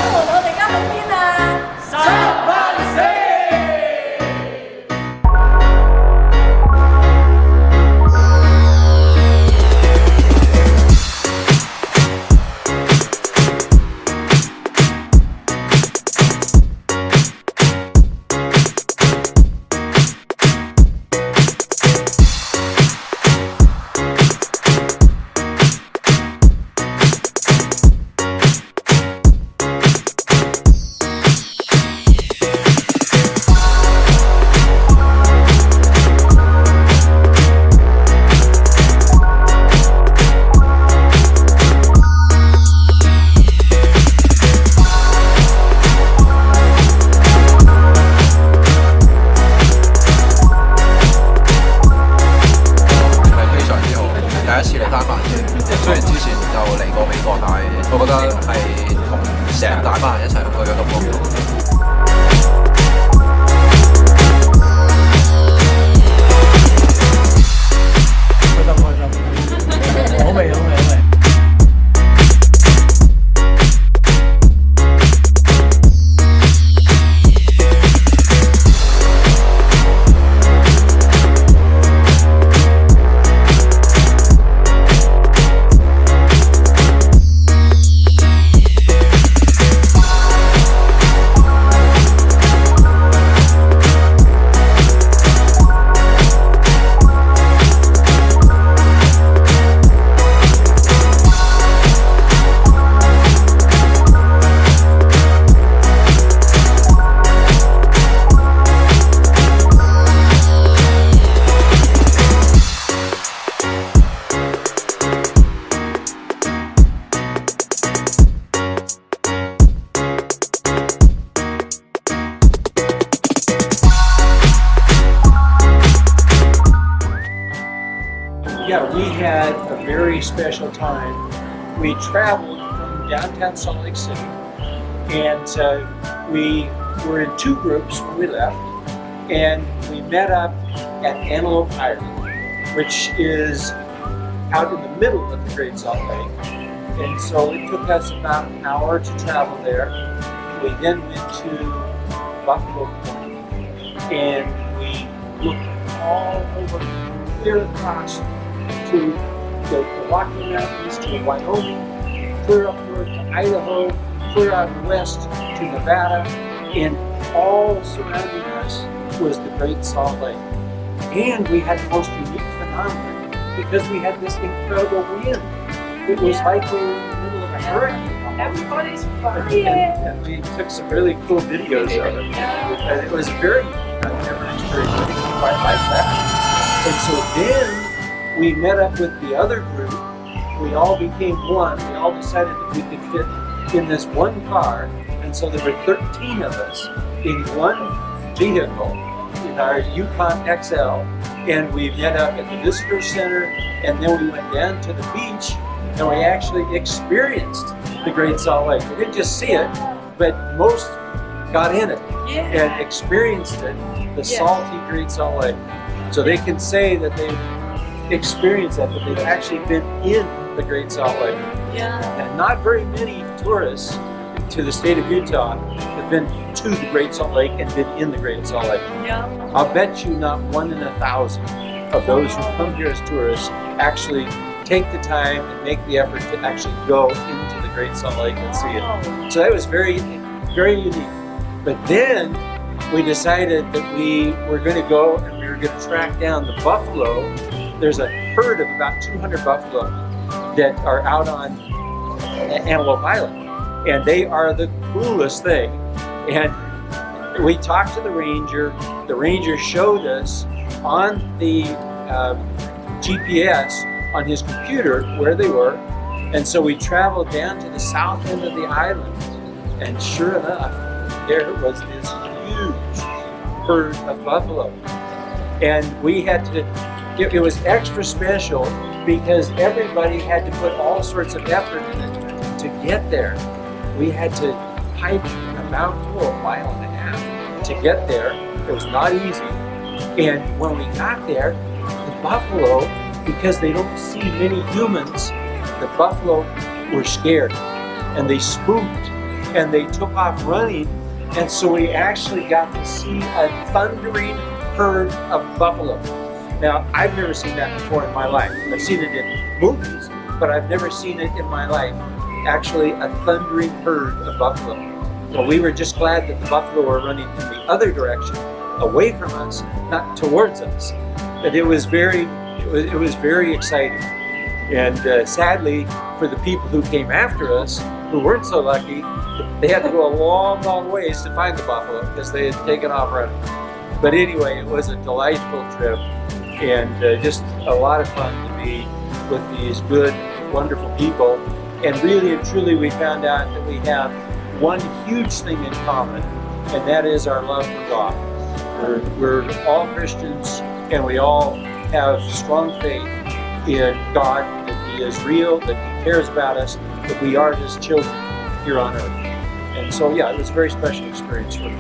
我哋而家去邊啊？三藩市。雖然之前就嚟過美國，但係我覺得係同成大班人一齊去嘅感覺唔同。開心，好味，好味，好味。Yeah, we had a very special time. We traveled from downtown Salt Lake City, and we were in two groups when we left, and we met up at Antelope Island, which is out in the middle of the Great Salt Lake. And so it took us about an hour to travel there. We then went to Buffalo Point, and we looked all over, clear across to the Rocky Mountains, to Wyoming, clear up north to Idaho, clear out west to Nevada, and all surrounding us was the Great Salt Lake. And we had the most unique phenomenon because we had this incredible wind. It was like we were in the middle of a hurricane. Everybody's flying. And we took some really cool videos of it. And it was very unique. I've never experienced anything quite like that. And so then we met up with the other group. We all became one. We all decided that we could fit in this one car. And so there were 13 of us in one vehicle in our Yukon XL. And we met up at the visitor center. And then we went down to the beach. And we actually experienced the Great Salt Lake. We didn't just see it, but most got in it and experienced it, the salty Great Salt Lake. So they can say that they've experienced that, but they've actually been in the Great Salt Lake. And not very many tourists to the state of Utah have been to the Great Salt Lake and been in the Great Salt Lake. I'll bet you not 1 in 1,000 of those who come here as tourists actually take the time and make the effort to actually go into the Great Salt Lake and see it. So that was very, very unique. But then we decided that we were going to go and we were going to track down the buffalo. There's a herd of about 200 buffalo that are out on Antelope Island, and they are the coolest thing. And we talked to the ranger. The ranger showed us on the GPS on his computer where they were, and so we traveled down to the south end of the island, and sure enough, there was this huge herd of buffalo. And we had to, it was extra special because everybody had to put all sorts of effort in it to get there. We had to hike about a mile and a half to get there. It was not easy. And when we got there, the buffalo, because they don't see many humans, the buffalo were scared and they spooked and they took off running, and so we actually got to see a thundering herd of buffalo. Now, I've never seen that before in my life. I've seen it in movies, but I've never seen it in my life. Actually, a thundering herd of buffalo. Well, we were just glad that the buffalo were running in the other direction, away from us, not towards us. But it was very exciting. And sadly, for the people who came after us, who weren't so lucky, they had to go a long, long ways to find the buffalo because they had taken off running. But anyway, it was a delightful trip and just a lot of fun to be with these good, wonderful people. And really and truly, we found out that we have one huge thing in common, and that is our love for God. We're all Christians, and we all have strong faith in God, that He is real, that He cares about us, that we are His children here on earth. And so, yeah, it was a very special experience for me.